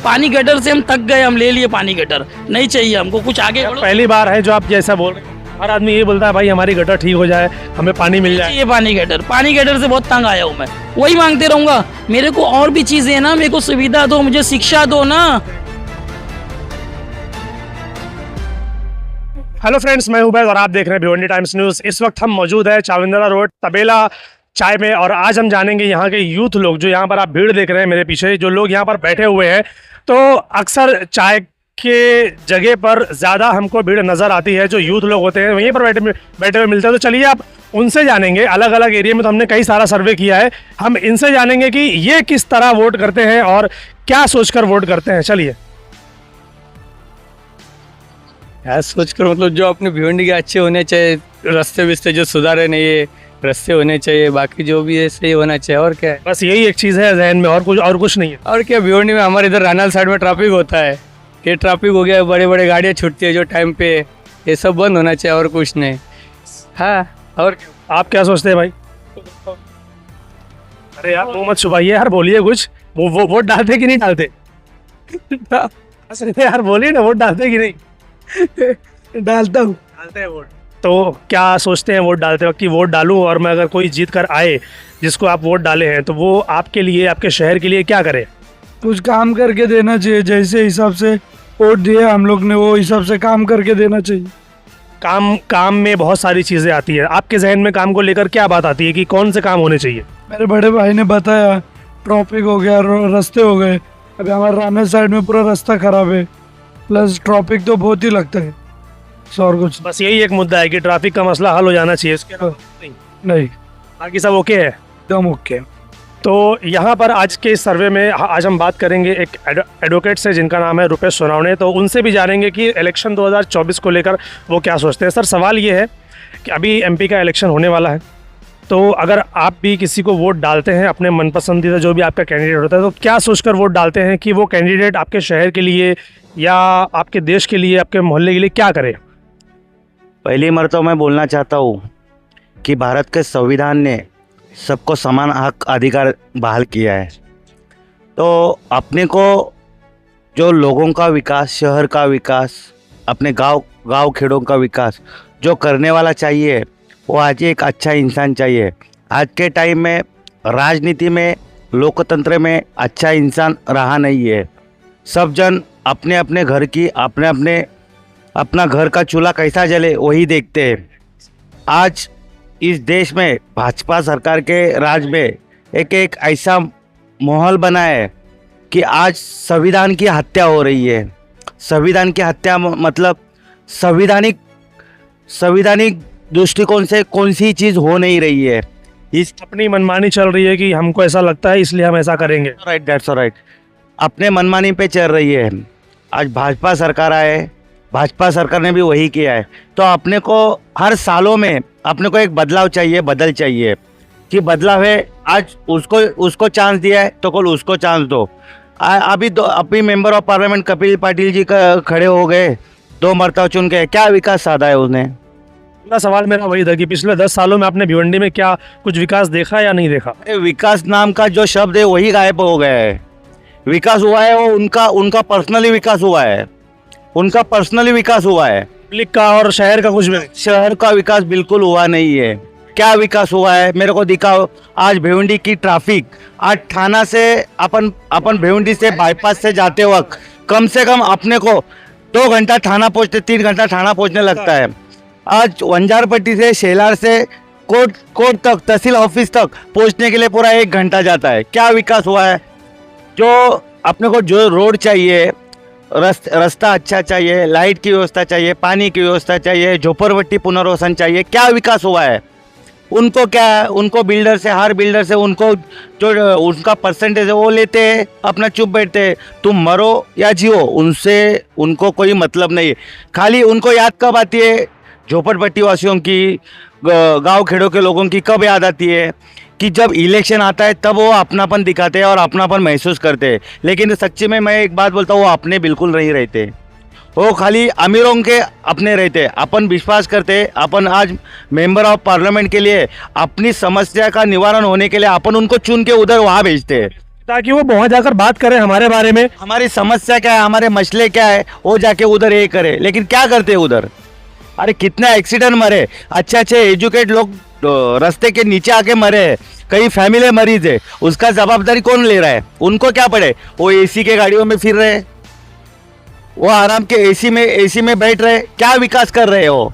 पानी गटर से हम थक गए, हम ले लिए पानी गटर, नहीं चाहिए हमको कुछ आगे बढ़ो। पहली बार है जो आप जैसा बोल रहे हैं। हर आदमी ये बोलता है भाई हमारी गटर ठीक हो जाए, हमें पानी मिल जाए। ये पानी गटर से बहुत तंग आया हूँ मैं, वही मांगते रहूंगा। मेरे को और भी चीजें है ना, मेरे को सुविधा दो, मुझे शिक्षा दो ना। हेलो फ्रेंड्स, मैं उबैद और आप देख रहे हैं भिवंडी टाइम्स न्यूज़। इस वक्त हम मौजूद है चाविंद्रा रोड तबेला चाय में और आज हम जानेंगे यहाँ के यूथ लोग, जो यहाँ पर आप भीड़ देख रहे हैं मेरे पीछे, जो लोग यहाँ पर बैठे हुए हैं। तो अक्सर चाय के जगह पर ज़्यादा हमको भीड़ नज़र आती है, जो यूथ लोग होते हैं वहीं पर बैठे हुए मिलते हैं। तो चलिए आप उनसे जानेंगे, अलग अलग एरिया में तो हमने कई सारा सर्वे किया है, हम इनसे जानेंगे कि ये किस तरह वोट करते हैं और क्या सोचकर वोट करते हैं। चलिए। यार सोचकर मतलब जो अपने भिवंडी के अच्छे होने चाहिए, रास्ते विस्ते जो सुधारे नहीं है, रास्ते होने चाहिए, बाकी जो भी है सही होना चाहिए। और क्या है, बस यही एक चीज़ है जहन में, और कुछ नहीं है। और क्या, भिवंडी में हमारे इधर रानाल साइड में ट्रैफिक होता है, ये ट्रैफिक हो गया, बड़े बड़े गाड़ियाँ छूटती है जो टाइम पे, ये सब बंद होना चाहिए और कुछ नहीं। हाँ, और आप क्या सोचते हैं भाई? अरे यार वो मत छुपाइए यार, बोलिए कुछ। वो वोट डालते कि नहीं डालते? अरे यार बोलिए ना, वोट डालते कि नहीं? डालता हूँ। डालते हैं वोट। तो क्या सोचते हैं वोट डालते वक्त कि वोट डालूं और मैं अगर कोई जीत कर आए जिसको आप वोट डाले हैं तो वो आपके लिए, आपके शहर के लिए क्या करे? कुछ काम करके देना चाहिए, जैसे हिसाब से वोट दिए हम लोग ने वो हिसाब से काम करके देना चाहिए। काम में बहुत सारी चीज़ें आती है, आपके जहन में काम को लेकर क्या बात आती है कि कौन से काम होने चाहिए? मेरे बड़े भाई ने बताया, ट्रैफिक हो गया, रास्ते हो गए, अभी हमारे राना साइड में पूरा रास्ता खराब है, प्लस ट्रैफिक तो बहुत ही लगता है। और कुछ बस यही एक मुद्दा है कि ट्रैफिक का मसला हल हो जाना चाहिए, इसके अलावा नहीं, बाकी सब ओके है, एकदम ओके। तो यहाँ पर आज के इस सर्वे में आज हम बात करेंगे एक एडवोकेट से जिनका नाम है रुपेश सोनावणे। तो उनसे भी जानेंगे कि इलेक्शन 2024 को लेकर वो क्या सोचते हैं। सर, सवाल ये है कि अभी एमपी का इलेक्शन होने वाला है, तो अगर आप भी किसी को वोट डालते हैं, अपने मनपसंदीदा जो भी आपका कैंडिडेट होता है, तो क्या सोचकर वोट डालते हैं कि वो कैंडिडेट आपके शहर के लिए या आपके देश के लिए, आपके मोहल्ले के लिए क्या करे? पहली मर्तबा मैं बोलना चाहता हूँ कि भारत के संविधान ने सबको समान हक अधिकार बहाल किया है। तो अपने को जो लोगों का विकास, शहर का विकास, अपने गांव खेड़ों का विकास जो करने वाला चाहिए, वो आज एक अच्छा इंसान चाहिए। आज के टाइम में राजनीति में, लोकतंत्र में अच्छा इंसान रहा नहीं है। सब जन अपने अपने घर की, अपना घर का चूल्हा कैसा जले वही देखते हैं। आज इस देश में भाजपा सरकार के राज में एक ऐसा माहौल बना है कि आज संविधान की हत्या हो रही है। संविधान की हत्या मतलब संविधानिक दृष्टिकोण से कौन सी चीज़ हो नहीं रही है। इस अपनी मनमानी चल रही है कि हमको ऐसा लगता है इसलिए हम ऐसा करेंगे। Right, that's right. अपने मनमानी पे चल रही है। आज भाजपा सरकार आए, भाजपा सरकार ने भी वही किया है। तो अपने को हर सालों में अपने को एक बदलाव चाहिए, बदल चाहिए कि बदलाव है। आज उसको चांस दिया है तो कल उसको चांस दो। अभी member of parliament Kapil Patil ji का खड़े हो गए, 2 मरतबा चुन के, क्या विकास साधा है उसने? पूरा सवाल मेरा वही था कि पिछले 10 सालों में आपने भिवंडी में क्या कुछ विकास देखा या नहीं देखा? विकास नाम का जो शब्द है वही गायब हो गया है। विकास हुआ है वो उनका पर्सनली विकास हुआ है, उनका पर्सनली विकास हुआ है। पब्लिक का और शहर का कुछ भी नहीं। शहर का विकास बिल्कुल हुआ नहीं है। क्या विकास हुआ है मेरे को दिखाओ। आज भिवंडी की ट्रैफिक, आज थाना से अपन भिवंडी से बाईपास से जाते वक्त कम से कम अपने को 2 घंटा थाना पहुँचते, 3 घंटा थाना पहुँचने लगता है। आज वंजारपट्टी से, शेलार से कोर्ट तक, तहसील ऑफिस तक पहुँचने के लिए पूरा 1 घंटा जाता है। क्या विकास हुआ है? जो अपने को जो रोड चाहिए, रास्ता अच्छा चाहिए, लाइट की व्यवस्था चाहिए, पानी की व्यवस्था चाहिए, झोपड़पट्टी पुनर्वसन चाहिए, क्या विकास हुआ है? उनको क्या है, उनको बिल्डर से, हर बिल्डर से उनको जो उनका परसेंटेज है वो लेते हैं, अपना चुप बैठते हैं। तुम मरो या जियो, उनको कोई मतलब नहीं है। खाली उनको याद कब आती है? झोपड़पट्टी वासियों की, गांव खेड़ों के लोगों की कब याद आती है? कि जब इलेक्शन आता है तब वो अपनापन दिखाते हैं और अपनापन महसूस करते हैं। लेकिन सच्ची में मैं एक बात बोलता हूँ, वो अपने बिल्कुल नहीं रहते। वो खाली अमीरों के अपने रहते। अपन विश्वास करते, अपन आज मेंबर ऑफ पार्लियामेंट के लिए अपनी समस्या का निवारण होने के लिए अपन उनको चुन के उधर वहाँ भेजते हैं। ताकि वो वहाँ जाकर बात करें हमारे बारे में। हमारी समस्या क्या है, हमारे मसले क्या है, वो जाके उधर ये करे, लेकिन क्या करते हैं उधर। अरे कितना एक्सीडेंट मरे, अच्छे अच्छे एजुकेट लोग रास्ते के नीचे आके मरे हैं, कई फैमिली मरीज है, उसका जवाबदारी कौन ले रहा है? उनको क्या पड़े, वो एसी के गाड़ियों में फिर रहे, वो आराम के एसी में बैठ रहे, क्या विकास कर रहे हो?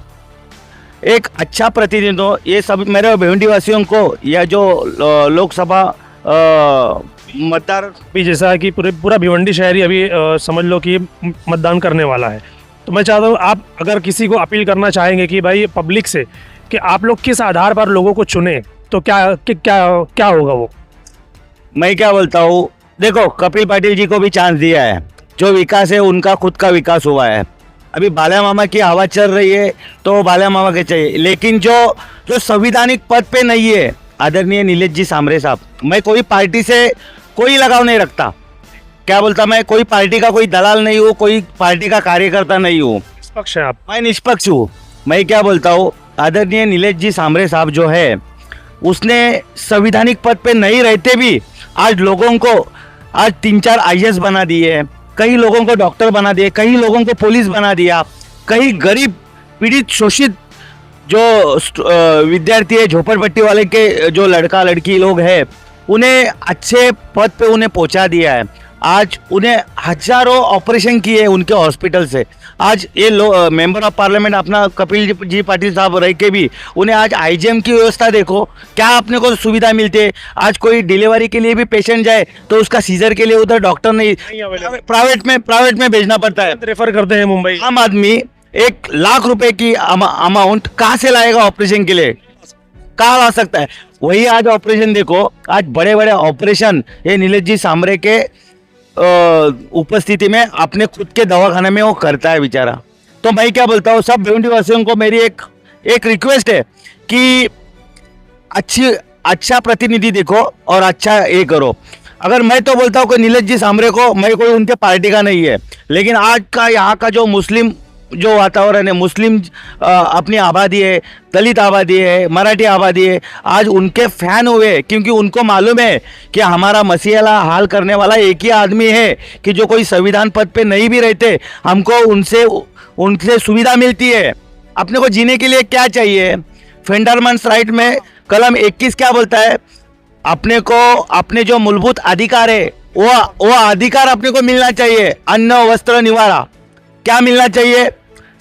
एक अच्छा प्रतिनिधि हो, ये सब मेरे भिवंडी वासियों को या जो लोकसभा मतदार भी जैसा कि पूरा भिवंडी शहरी अभी समझ लो कि मतदान करने वाला है, तो मैं चाहता हूँ आप अगर किसी को अपील करना चाहेंगे कि भाई पब्लिक से कि आप लोग किस आधार पर लोगों को चुने, तो क्या होगा वो? मैं क्या बोलता हूँ, देखो कपिल पाटिल जी को भी चांस दिया है, जो विकास है उनका खुद का विकास हुआ है। अभी बाला मामा की हवा चल रही है तो बाला मामा के चाहिए, लेकिन जो संवैधानिक पद पे नहीं है आदरणीय नीलेश जी सांबरे साहब, मैं कोई पार्टी से कोई लगाव नहीं रखता, क्या बोलता, मैं कोई पार्टी का कोई दलाल नहीं हूँ, कोई पार्टी का कार्यकर्ता नहीं हूँ, निष्पक्ष है आप। मैं निष्पक्ष हूँ। मैं क्या बोलता हूँ, आदरणीय नीलेश जी सांबरे साहब जो है, उसने संवैधानिक पद पे नहीं रहते भी आज लोगों को आज 3-4 IAS बना दिए, कई लोगों को डॉक्टर बना दिए, कई लोगों को पुलिस बना दिया, कई गरीब पीड़ित शोषित जो विद्यार्थी है, झोपड़पट्टी वाले के जो लड़का लड़की लोग हैं, उन्हें अच्छे पद पे उन्हें पहुंचा दिया है। आज उन्हें हजारों ऑपरेशन किए उनके हॉस्पिटल से। आज ये मेंबर ऑफ पार्लियामेंट अपना कपिल जी पाटिल साहब रह के भी उन्हें आज IGM की व्यवस्था देखो, क्या अपने को सुविधा मिलती है। आज कोई डिलीवरी के लिए भी पेशेंट जाए तो उसका सीजर के लिए उधर डॉक्टर नहीं, प्राइवेट में भेजना पड़ता है, रेफर करते हैं मुंबई। आम आदमी 1 लाख रुपए की अमाउंट कहाँ से लाएगा ऑपरेशन के लिए, कहाँ ला सकता है? वही आज ऑपरेशन देखो, आज बड़े बड़े ऑपरेशन ये नीलेश जी सांबरे के उपस्थिति में अपने खुद के दवाखाने में वो करता है बेचारा। तो मैं क्या बोलता हूँ, सब भिवंडी वासियों को मेरी एक रिक्वेस्ट है कि अच्छा प्रतिनिधि देखो और अच्छा ये करो। अगर मैं तो बोलता हूँ कि नीलेश जी सांबरे को, मैं कोई उनके पार्टी का नहीं है, लेकिन आज का यहाँ का जो मुस्लिम जो वातावरण है, मुस्लिम अपनी आबादी है, दलित आबादी है, मराठी आबादी है, आज उनके फैन हुए, क्योंकि उनको मालूम है कि हमारा मसीहा हाल करने वाला एक ही आदमी है कि जो कोई संविधान पद पे नहीं भी रहते, हमको उनसे सुविधा मिलती है। अपने को जीने के लिए क्या चाहिए? फंडामेंटल राइट में कलम 21 क्या बोलता है? अपने को अपने जो मूलभूत अधिकार है वो अधिकार अपने को मिलना चाहिए। अन्न वस्त्र निवारा क्या मिलना चाहिए?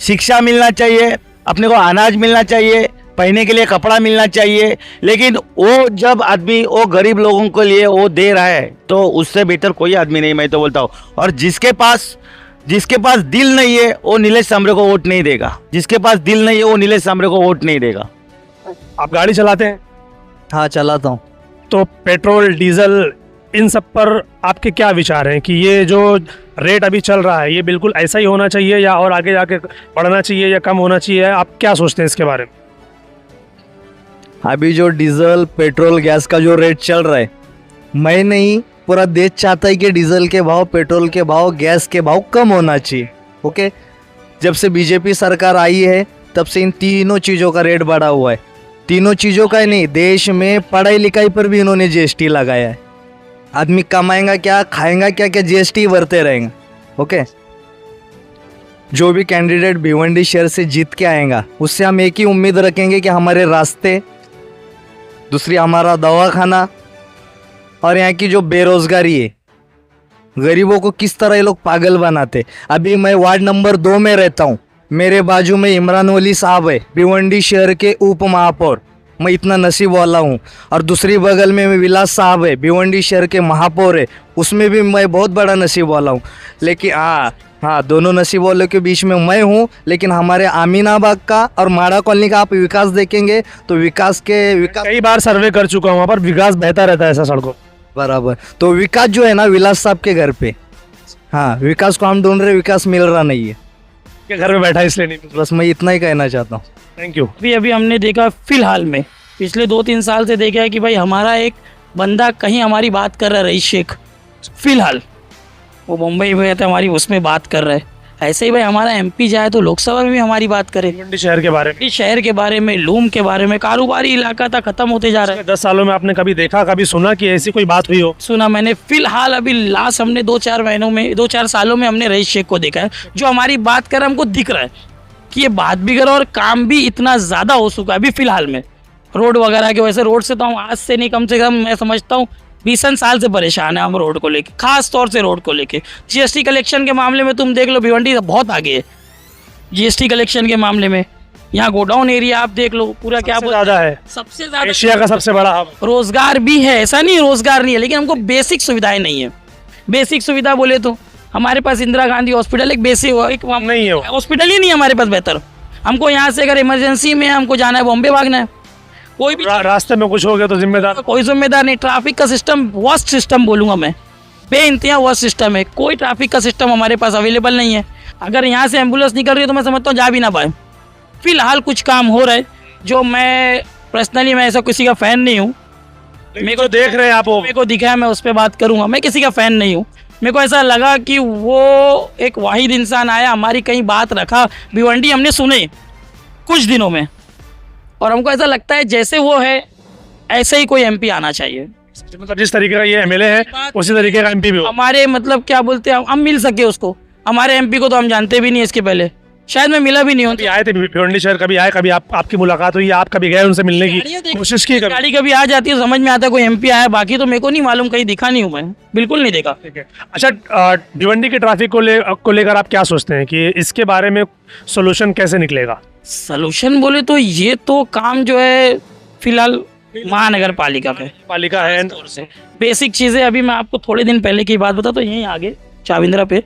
शिक्षा मिलना चाहिए, अपने को अनाज मिलना चाहिए, पहनने के लिए कपड़ा मिलना चाहिए। लेकिन वो जब आदमी वो गरीब लोगों के लिए वो दे रहा है तो उससे बेहतर कोई आदमी नहीं, मैं तो बोलता हूँ। और जिसके पास दिल नहीं है वो नीलेश सांबरे को वोट नहीं देगा, जिसके पास दिल नहीं है वो नीलेश सांबरे को वोट नहीं देगा। आप गाड़ी चलाते हैं? हाँ चलाता हूँ। तो पेट्रोल डीजल इन सब पर आपके क्या विचार हैं कि ये जो रेट अभी चल रहा है ये बिल्कुल ऐसा ही होना चाहिए या और आगे जाके बढ़ना चाहिए या कम होना चाहिए? आप क्या सोचते हैं इसके बारे में? अभी जो डीजल पेट्रोल गैस का जो रेट चल रहा है, मैं नहीं पूरा देश चाहता है कि डीजल के भाव, पेट्रोल के भाव, गैस के भाव कम होना चाहिए। ओके, जब से बीजेपी सरकार आई है तब से इन तीनों चीज़ों का रेट बढ़ा हुआ है। तीनों चीज़ों का ही नहीं, देश में पढ़ाई लिखाई पर भी इन्होंने GST लगाया है। आदमी कमाएगा क्या, खाएगा क्या, GST भरते रहेंगे। ओके, जो भी कैंडिडेट भिवंडी शहर से जीत के आएगा उससे हम एक ही उम्मीद रखेंगे कि हमारे रास्ते, दूसरी हमारा दवाखाना, और यहाँ की जो बेरोजगारी है, गरीबों को किस तरह ये लोग पागल बनाते। अभी मैं वार्ड नंबर 2 में रहता हूँ, मेरे बाजू में इमरान वली साहब है, भिवंडी शहर के उप महापौर, मैं इतना नसीब वाला हूँ। और दूसरी बगल में विलास साहब है, भिवंडी शहर के महापौर है, उसमें भी मैं बहुत बड़ा नसीब वाला हूँ। लेकिन हाँ, दोनों नसीब वालों के बीच में मैं हूँ। लेकिन हमारे अमीनाबाग का और माड़ा कॉलोनी का आप विकास देखेंगे तो विकास कई बार सर्वे कर चुका हूँ, वहाँ पर विकास बेहतर रहता है ऐसा सड़कों बराबर। तो विकास जो है ना विलास साहब के घर पे, हाँ, विकास को हम ढूंढ रहे, विकास मिल रहा नहीं है, के घर में बैठा है इसलिए नहीं। बस मैं इतना ही कहना चाहता हूँ। Thank you. अभी हमने देखा फिलहाल में पिछले 2-3 साल से देखा है कि भाई हमारा एक बंदा कहीं हमारी बात कर रहा है, रईस शेख, फिलहाल वो मुंबई में है तो हमारी उसमें बात कर रहा है। ऐसे ही भाई हमारा एमपी जाए तो लोकसभा में भी हमारी बात करे। भिवंडी शहर के बारे में इस शहर के बारे में, लूम के बारे में, कारोबारी इलाका था, खत्म होते जा रहा है। 10 सालों में आपने कभी देखा, कभी सुना कि ऐसी कोई बात हुई हो? सुना मैंने, फिलहाल अभी लास्ट हमने 2-4 महीनों में, 2-4 सालों में हमने रईस शेख को देखा है, जो हमारी बात कर हमको दिख रहा है कि ये बात भी कर और काम भी इतना ज़्यादा हो चुका है अभी फिलहाल में। रोड वगैरह के वजह से, रोड से तो हम आज से नहीं, कम से कम मैं समझता हूँ 20 साल से परेशान है हम रोड को लेके, खास तौर से रोड को लेके। जीएसटी कलेक्शन के मामले में तुम देख लो, भिवंडी बहुत आगे है जीएसटी कलेक्शन के मामले में। यहाँ गोडाउन एरिया आप देख लो, पूरा क्या सबसे ज़्यादा है, सबसे ज़्यादा एशिया का सबसे बड़ा हब। रोजगार भी है, ऐसा नहीं रोजगार नहीं है, लेकिन हमको बेसिक सुविधाएं नहीं है। बेसिक सुविधा बोले तो हमारे पास इंदिरा गांधी हॉस्पिटल एक बेसिक एक नहीं है वो। हॉस्पिटल ही नहीं है हमारे पास बेहतर। हमको यहाँ से अगर इमरजेंसी में हमको जाना है, बॉम्बे भागना है, कोई भी रास्ते में कुछ हो गया तो जिम्मेदार कोई जिम्मेदार नहीं। ट्रैफिक का सिस्टम वर्स्ट सिस्टम बोलूँगा मैं, बेइंतहा वर्स्ट सिस्टम है। कोई ट्रैफिक का सिस्टम हमारे पास अवेलेबल नहीं है। अगर यहाँ से एम्बुलेंस निकल रही है तो मैं समझता हूँ जा भी ना पाए। फिलहाल कुछ काम हो रहा है जो मैं पर्सनली, मैं ऐसा किसी का फ़ैन नहीं हूँ। मेरे को देख रहे हैं आप, वो मेरे को दिखा है, मैं उस पर बात करूँगा। मैं किसी का फ़ैन नहीं हूँ। मेरे को ऐसा लगा कि वो एक वाहिद इंसान आया, हमारी कहीं बात रखा, भिवंडी हमने सुने कुछ दिनों में, और हमको ऐसा लगता है जैसे वो है ऐसे ही कोई एमपी आना चाहिए। मतलब जिस तरीके का ये एमएलए है उसी तरीके का एमपी भी हो। हमारे मतलब क्या बोलते हैं, हम मिल सके उसको। हमारे एमपी को तो हम जानते भी नहीं इसके पहले, शायद मैं मिला भी नहीं हूँ। कभी आए थे भिवंडी शहर, कभी आए, कभी आपकी मुलाकात हुई, आप कभी गए उनसे मिलने की कोशिश की? गाड़ी कभी आ जाती है, समझ में आता है कोई एमपी आया, बाकी तो मेरे को नहीं मालूम, कहीं दिखा नहीं हूँ मैं, बिल्कुल नहीं देखा। ठीक है। अच्छा, भिवंडी के ट्रैफिक को लेकर आप क्या सोचते हैं कि इसके बारे में सोल्यूशन कैसे निकलेगा? सलूशन बोले तो ये तो काम जो है फिलहाल महानगर पालिका है। बेसिक चीज़ें, अभी मैं आपको थोड़े दिन पहले की बात बता, तो यहीं आगे चाविंद्रा पे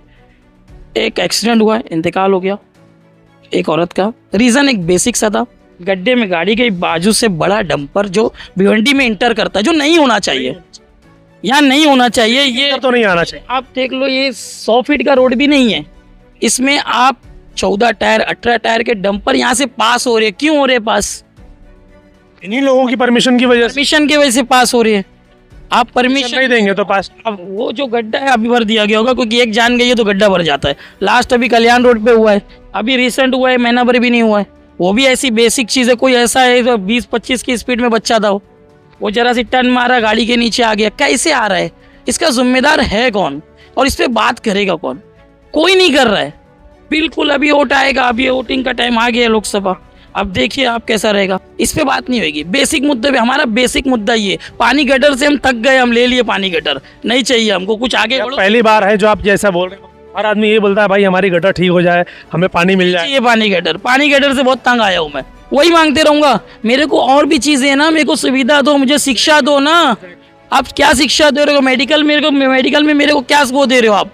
एक एक्सीडेंट हुआ है, इंतकाल हो गया एक औरत का। रीज़न एक बेसिक सा था, गड्ढे में गाड़ी के बाजू से बड़ा डंपर जो भिवंडी में इंटर करता है, जो नहीं होना चाहिए, यहाँ नहीं होना चाहिए। ये तो नहीं आना चाहिए। आप देख लो, ये 100 फीट का रोड भी नहीं है, इसमें आप 14 टायर 18 टायर के डंपर यहाँ से पास हो रहे हैं। क्यों हो रहे पास? इन्हीं लोगों की परमिशन की वजह से। परमिशन की वजह से पास हो रही है। आप परमिशन नहीं देंगे तो पास। अब वो जो गड्ढा है अभी भर दिया गया होगा, क्योंकि एक जान गई है तो गड्ढा भर जाता है। लास्ट अभी कल्याण रोड पे हुआ है, अभी रिसेंट हुआ है, महीना भर भी नहीं हुआ है। वो भी ऐसी बेसिक चीज़ है, कोई ऐसा है जो 20-25 की स्पीड में बच्चा था, वो जरा सी टर्न मारा, गाड़ी के नीचे आ गया। कैसे आ रहा है? इसका जिम्मेदार है कौन? और इस पर बात करेगा कौन? कोई नहीं कर रहा है बिल्कुल। अभी वोट आएगा, अभी वोटिंग का टाइम आ गया लोकसभा, अब देखिए आप कैसा रहेगा। इस पे बात नहीं होगी। बेसिक मुद्दे पे, हमारा बेसिक मुद्दा ये, पानी गटर से हम थक गए, हम ले लिए पानी गटर, नहीं चाहिए हमको कुछ आगे बढ़ो। पहली बार है जो आप जैसा बोल रहे हो, हर आदमी ये बोलता है भाई हमारी गटर ठीक हो जाए, हमें पानी मिल जाए। ये पानी गटर से बहुत तंग आया हूँ मैं, वही मांगते रहूंगा। मेरे को और भी चीजें है ना, मेरे को सुविधा दो, मुझे शिक्षा दो ना। आप क्या शिक्षा दे रहे हो? मेडिकल में मेरे को क्या वो दे रहे हो? आप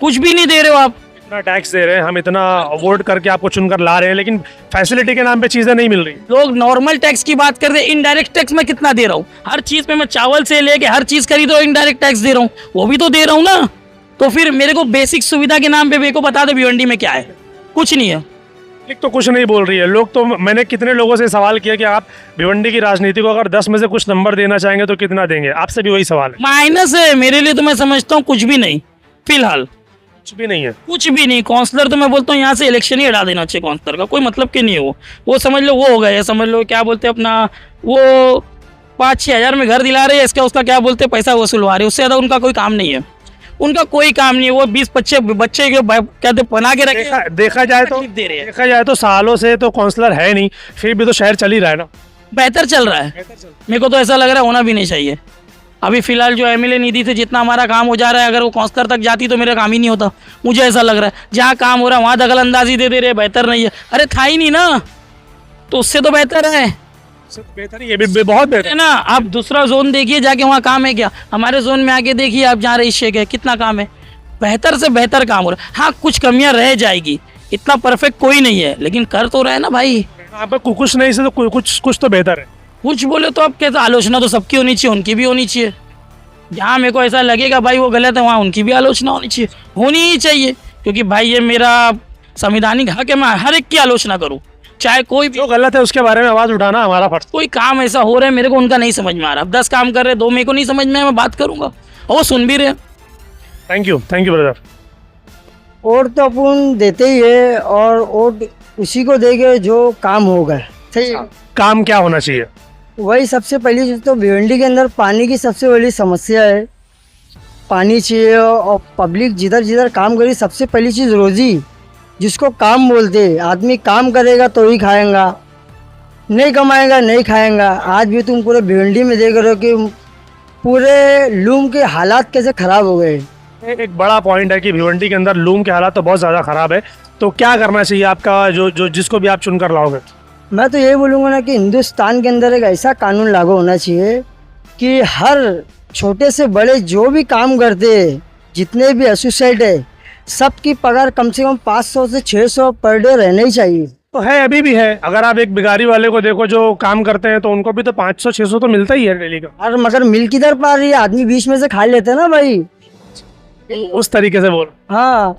कुछ भी नहीं दे रहे हो। आप इतना टैक्स दे रहे हैं, हम इतना वोट करके आपको चुनकर ला रहे हैं, लेकिन फैसिलिटी के नाम पे चीजें नहीं मिल रही। लोग नॉर्मल टैक्स की बात करते हैं, इनडायरेक्ट टैक्स मैं कितना दे रहा हूँ? हर चीज पे मैं चावल से लेके हर चीज खरीद रहा हूँ, इनडायरेक्ट टैक्स दे रहा हूँ, वो भी तो दे रहा हूँ ना। तो फिर मेरे को बेसिक सुविधा के नाम पे मेरे को बता दो भिवंडी में क्या है? कुछ नहीं है। एक तो कुछ नहीं बोल रही है लोग। तो मैंने कितने लोगों से सवाल किया कि आप भिवंडी की राजनीति को अगर 10 में से कुछ नंबर देना चाहेंगे तो कितना देंगे? आपसे भी वही सवाल है। माइनस है मेरे लिए, तो मैं समझता हूँ कुछ भी नहीं फिलहाल, कुछ भी नहीं है। कुछ भी नहीं। काउंसलर तो मैं बोलता हूँ यहाँ से इलेक्शन ही हटा देना चाहिए, काउंसलर का कोई मतलब की नहीं है। वो समझ लो वो हो गया, समझ लो क्या बोलते हैं अपना, वो 5-6 हज़ार में घर दिला रहे हैं, इसका उसका क्या बोलते हैं पैसा वसूलवा रहे हैं, उससे ज़्यादा उनका कोई काम नहीं है। उनका कोई काम नहीं है। वो 20-25 बच्चे के कहते बना के रखे। देखा जाए तो सालों से तो काउंसलर है नहीं, फिर भी तो शहर चल ही रहा है ना। बेहतर चल रहा है। मेरे को तो ऐसा लग रहा है होना भी नहीं चाहिए। अभी फिलहाल जो एमएलए निधि से जितना हमारा काम हो जा रहा है, अगर वो काउंसलर तक जाती तो मेरा काम ही नहीं होता। मुझे ऐसा लग रहा है जहाँ काम हो रहा है वहाँ दखल अंदाजी दे रहे, बेहतर नहीं है। अरे था ही नहीं ना, तो उससे तो बेहतर है। बेहतर ही, ये भी बहुत बेहतर है ना। आप दूसरा जोन देखिए जाके, वहाँ काम है क्या? हमारे जोन में आके देखिए आप, जहाँ रईस शेख है, कितना काम है, बेहतर से बेहतर काम हो रहा है। हाँ कुछ कमियां रह जाएगी, इतना परफेक्ट कोई नहीं है, लेकिन कर तो रहा है ना भाई। आप कुछ नहीं से तो कुछ तो बेहतर है। कुछ बोले तो आप कहते, आलोचना तो सबकी होनी चाहिए, उनकी भी होनी चाहिए। जहाँ मेरे को ऐसा लगेगा भाई वो गलत है, वहाँ उनकी भी आलोचना होनी चाहिए, होनी ही चाहिए। क्योंकि भाई ये मेरा संवैधानिक हक है, मैं हर एक की आलोचना करूँ, चाहे कोई भी। जो गलत है उसके बारे में आवाज उठाना हमारा फर्ज। कोई काम ऐसा हो रहा है मेरे को उनका नहीं समझ में आ रहा, 10 काम कर रहे, 2 मेरे को नहीं समझ में आया, मैं बात करूंगा और वो सुन भी रहे। Thank you brother. वोट तो अपन देते ही है, और वोट उसी को देंगे जो काम होगा। सही है। काम क्या होना चाहिए? वही सबसे पहली चीज़ तो भिवंडी के अंदर पानी की सबसे बड़ी समस्या है। पानी चाहिए, और पब्लिक जिधर जिधर काम करी, सबसे पहली चीज़ रोजी, जिसको काम बोलते हैं। आदमी काम करेगा तो ही खाएगा, नहीं कमाएगा नहीं खाएगा। आज भी तुम पूरे भिवंडी में देख रहे हो कि पूरे लूम के हालात कैसे ख़राब हो गए। एक बड़ा पॉइंट है कि भिवंडी के अंदर लूम के हालात तो बहुत ज़्यादा ख़राब है, तो क्या करना चाहिए आपका, जो जिसको भी आप चुनकर लाओगे? मैं तो यही बोलूँगा ना कि हिंदुस्तान के अंदर एक ऐसा कानून लागू होना चाहिए कि हर छोटे से बड़े जो भी काम करते हैं, जितने भी एसोसिएट है, सबकी पगार कम से कम 500 से 600 पर डे रहना ही चाहिए। तो है, अभी भी है। अगर आप एक भिखारी वाले को देखो जो काम करते हैं, तो उनको भी तो 500-600 तो मिलता ही है डेली का। और मगर मिल किधर पा रही है, आदमी बीच में से खा लेते हैं ना भाई। उस तरीके से बोल। हाँ,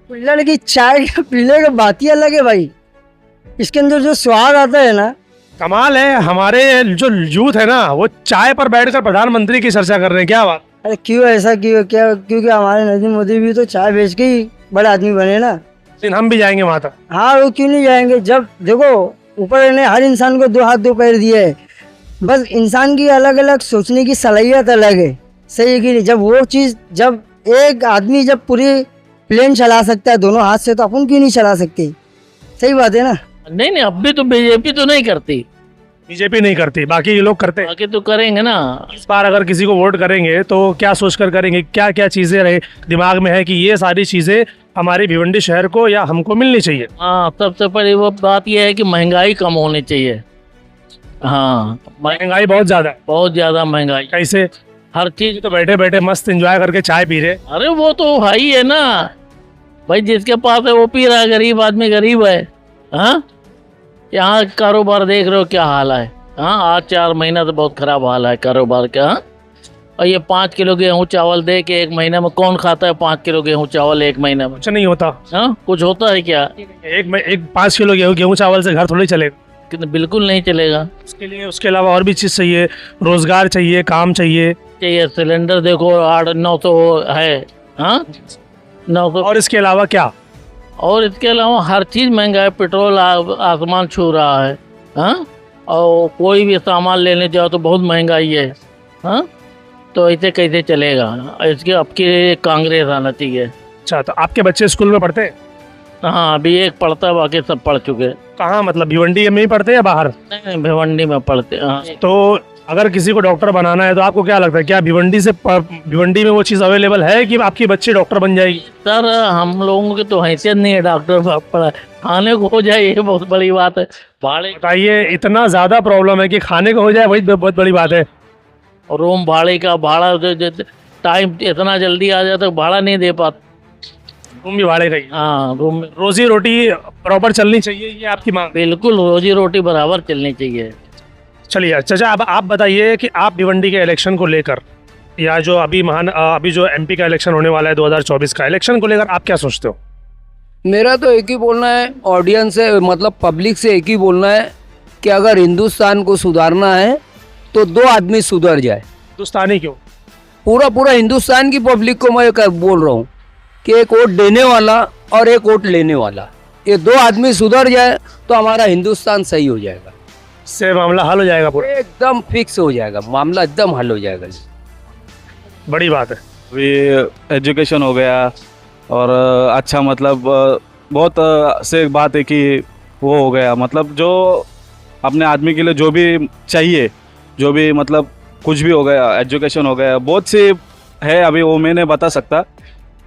कुल्हड़ की चाय पीने की बात ही अलग है भाई। इसके अंदर जो स्वाद आता है ना, कमाल है। हमारे जो यूथ है ना, वो चाय पर बैठकर प्रधानमंत्री की चर्चा कर रहे हैं। क्या बात? अरे क्यों ऐसा क्यों, क्या? क्योंकि हमारे नरेंद्र मोदी भी तो चाय बेच के ही बड़े आदमी बने ना। लेकिन हम भी जाएंगे वहां तक। हाँ, वो क्यों नहीं जाएंगे? जब देखो, ऊपर ने हर इंसान को 2 हाथ 2 पैर दिए है, बस इंसान की अलग अलग सोचने की सलाहियत अलग है। सही है कि नहीं? जब वो चीज़, जब एक आदमी जब पूरी प्लेन चला सकता है दोनों हाथ से, तो अपन क्यों नहीं चला सकते? सही बात है ना। नहीं, अब भी तो बीजेपी तो नहीं करती, बीजेपी नहीं करती, बाकी ये लोग करते हैं। बाकी तो करेंगे ना। इस बार अगर किसी को वोट करेंगे तो क्या सोचकर करेंगे? क्या क्या चीजें रहे दिमाग में है कि ये सारी चीजें हमारी भिवंडी शहर को या हमको मिलनी चाहिए? हाँ, सबसे पहले वो बात यह है कि महंगाई कम होनी चाहिए। हाँ, महंगाई बहुत ज्यादा है। बहुत ज्यादा महंगाई, कैसे? हर चीज। तो बैठे बैठे मस्त एंजॉय करके चाय पी रहे। अरे वो तो है ही है ना भाई, जिसके पास है वो पी रहा है, गरीब आदमी गरीब है। हाँ, यहाँ कारोबार देख रहे हो क्या हाल है। हाँ, आज 4 महीना तो बहुत खराब हाल है कारोबार का। हाँ? और ये 5 किलो गेहूँ चावल दे के 1 महीने में कौन खाता है? 5 किलो गेहूँ चावल 1 महीने में कुछ नहीं होता। हाँ, कुछ होता है क्या? एक 5 किलो गेहूँ चावल से घर थोड़ी चलेगा। कितने, बिल्कुल नहीं चलेगा। उसके लिए, उसके अलावा और भी चीज़ चाहिए, रोजगार चाहिए, काम चाहिए। चाहिए सिलेंडर देखो 800-900 है। हाँ, 900। और इसके अलावा क्या? और इसके अलावा हर चीज़ महंगा है। पेट्रोल आसमान छू रहा है। हाँ, और कोई भी सामान लेने जाओ तो बहुत महंगाई है। हाँ, तो ऐसे कैसे चलेगा? इसके अब की कांग्रेस आना चाहिए। अच्छा, तो आपके बच्चे स्कूल में पढ़ते हैं? हाँ, अभी एक पढ़ता है, बाकी सब पढ़ चुके। कहाँ, मतलब भिवंडी में ही पढ़ते हैं या बाहर? नहीं, भिवंडी में पढ़ते। हाँ, तो अगर किसी को डॉक्टर बनाना है तो आपको क्या लगता है, क्या भिवंडी में वो चीज़ अवेलेबल है कि आपकी बच्ची डॉक्टर बन जाएगी? सर, हम लोगों की तो हैसियत नहीं है डॉक्टर पढ़ा, खाने को हो जाए ये बहुत बड़ी बात है। भाड़े, बताइए, इतना ज़्यादा प्रॉब्लम है कि खाने को हो जाए, वही बहुत बड़ी बात है। रूम भाड़े का भाड़ा टाइम इतना जल्दी आ जाता है, भाड़ा नहीं दे पाते। रूम भी भाड़े का ही। हाँ, रूम में रोजी रोटी प्रॉपर चलनी चाहिए, ये आपकी मांग? बिल्कुल रोजी रोटी बराबर चलनी चाहिए। चलिए चाचा, अब आप बताइए कि आप भिवंडी के इलेक्शन को लेकर, या जो अभी जो एमपी का इलेक्शन होने वाला है 2024 का इलेक्शन को लेकर, आप क्या सोचते हो? मेरा तो एक ही बोलना है, ऑडियंस से, मतलब पब्लिक से एक ही बोलना है कि अगर हिंदुस्तान को सुधारना है तो 2 आदमी सुधर जाए। हिंदुस्तानी क्यों? पूरा हिंदुस्तान की पब्लिक को मैं बोल रहा हूँ कि एक वोट देने वाला और एक वोट लेने वाला, ये 2 आदमी सुधर जाए तो हमारा हिंदुस्तान सही हो जाएगा। इससे मामला हल हो जाएगा पूरा? एकदम फिक्स हो जाएगा, मामला एकदम हल हो जाएगा। बड़ी बात है। अभी एजुकेशन हो गया, और अच्छा, मतलब बहुत से बात है कि वो हो गया, मतलब जो अपने आदमी के लिए जो भी चाहिए, जो भी मतलब कुछ भी हो गया, एजुकेशन हो गया, बहुत सी है। अभी वो मैं नहीं बता सकता,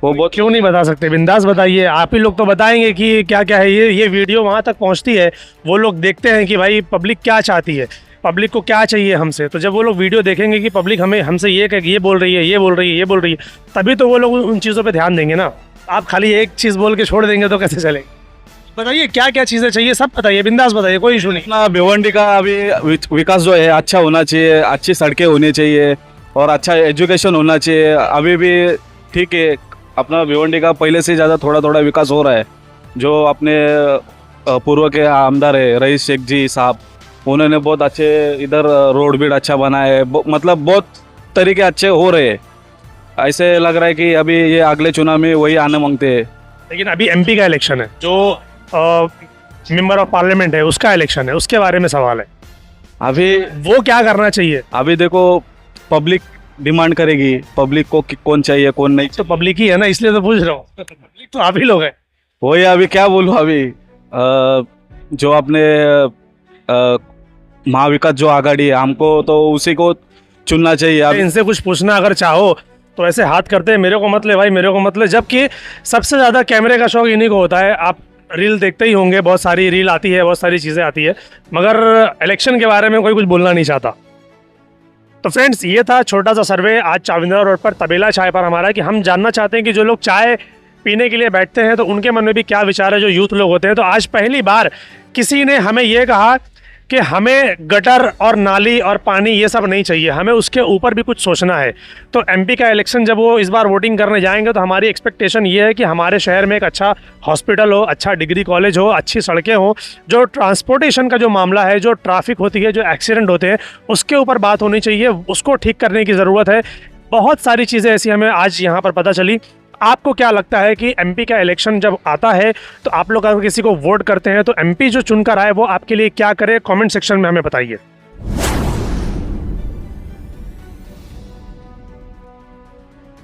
वो बहुत। क्यों नहीं बता सकते? बिंदास बताइए, आप ही लोग तो बताएंगे कि क्या क्या है। ये वीडियो वहाँ तक पहुँचती है, वो लोग देखते हैं कि भाई पब्लिक क्या चाहती है, पब्लिक को क्या चाहिए हमसे। तो जब वो लोग वीडियो देखेंगे कि पब्लिक हमसे ये बोल रही है, ये बोल रही है, ये बोल रही है, तभी तो वो लोग उन चीज़ों पे ध्यान देंगे ना। आप खाली एक चीज़ बोल के छोड़ देंगे तो कैसे चलेगा? बताइए क्या क्या चीज़ें चाहिए, सब बताइए, बिंदास बताइए, कोई इशू नहीं। अपना भिवंडी का अभी विकास जो है अच्छा होना चाहिए, अच्छी सड़कें होनी चाहिए, और अच्छा एजुकेशन होना चाहिए। अभी भी ठीक है, अपना भिवंडी का पहले से ज़्यादा थोड़ा थोड़ा विकास हो रहा है। जो अपने पूर्व के आमदार है रईस शेख जी साहब, उन्होंने बहुत अच्छे इधर रोड भी अच्छा बनाया है, मतलब बहुत तरीके अच्छे हो रहे हैं। ऐसे लग रहा है कि अभी ये अगले चुनाव में वही आने मांगते हैं, लेकिन अभी एमपी का इलेक्शन है, जो मेंबर ऑफ पार्लियामेंट है उसका इलेक्शन है, उसके बारे में सवाल है, अभी वो क्या करना चाहिए? अभी देखो पब्लिक डिमांड करेगी, पब्लिक को कौन चाहिए कौन नहीं तो पब्लिक ही है ना, इसलिए तो पूछ रहा हूँ। पब्लिक तो आप ही लोग हैं। वही अभी क्या बोलूँ अभी जो अपने महाविकास जो आघाड़ी है हमको तो उसी को चुनना चाहिए। अभी इनसे कुछ पूछना अगर चाहो तो ऐसे हाथ करते हैं, मेरे को मत ले भाई, मेरे को मत ले, जबकि सबसे ज़्यादा कैमरे का शौक इन्हीं को होता है। आप रील देखते ही होंगे, बहुत सारी रील आती है, बहुत सारी चीज़ें आती है, मगर इलेक्शन के बारे में कोई कुछ बोलना नहीं चाहता। तो फ्रेंड्स, ये था छोटा सा सर्वे आज चाविंद्रा रोड पर तबेला चाय पर हमारा, कि हम जानना चाहते हैं कि जो लोग चाय पीने के लिए बैठते हैं तो उनके मन में भी क्या विचार है, जो यूथ लोग होते हैं। तो आज पहली बार किसी ने हमें ये कहा कि हमें गटर और नाली और पानी ये सब नहीं चाहिए, हमें उसके ऊपर भी कुछ सोचना है। तो एमपी का इलेक्शन जब वो इस बार वोटिंग करने जाएंगे तो हमारी एक्सपेक्टेशन ये है कि हमारे शहर में एक अच्छा हॉस्पिटल हो, अच्छा डिग्री कॉलेज हो, अच्छी सड़कें हो, जो ट्रांसपोर्टेशन का जो मामला है, जो ट्रैफिक होती है, जो एक्सीडेंट होते हैं, उसके ऊपर बात होनी चाहिए, उसको ठीक करने की ज़रूरत है। बहुत सारी चीज़ें ऐसी हमें आज यहाँ पर पता चली। आपको क्या लगता है कि एमपी का इलेक्शन जब आता है तो आप लोग अगर किसी को वोट करते हैं तो एमपी जो चुनकर आए वो आपके लिए क्या करे, कमेंट सेक्शन में हमें बताइए।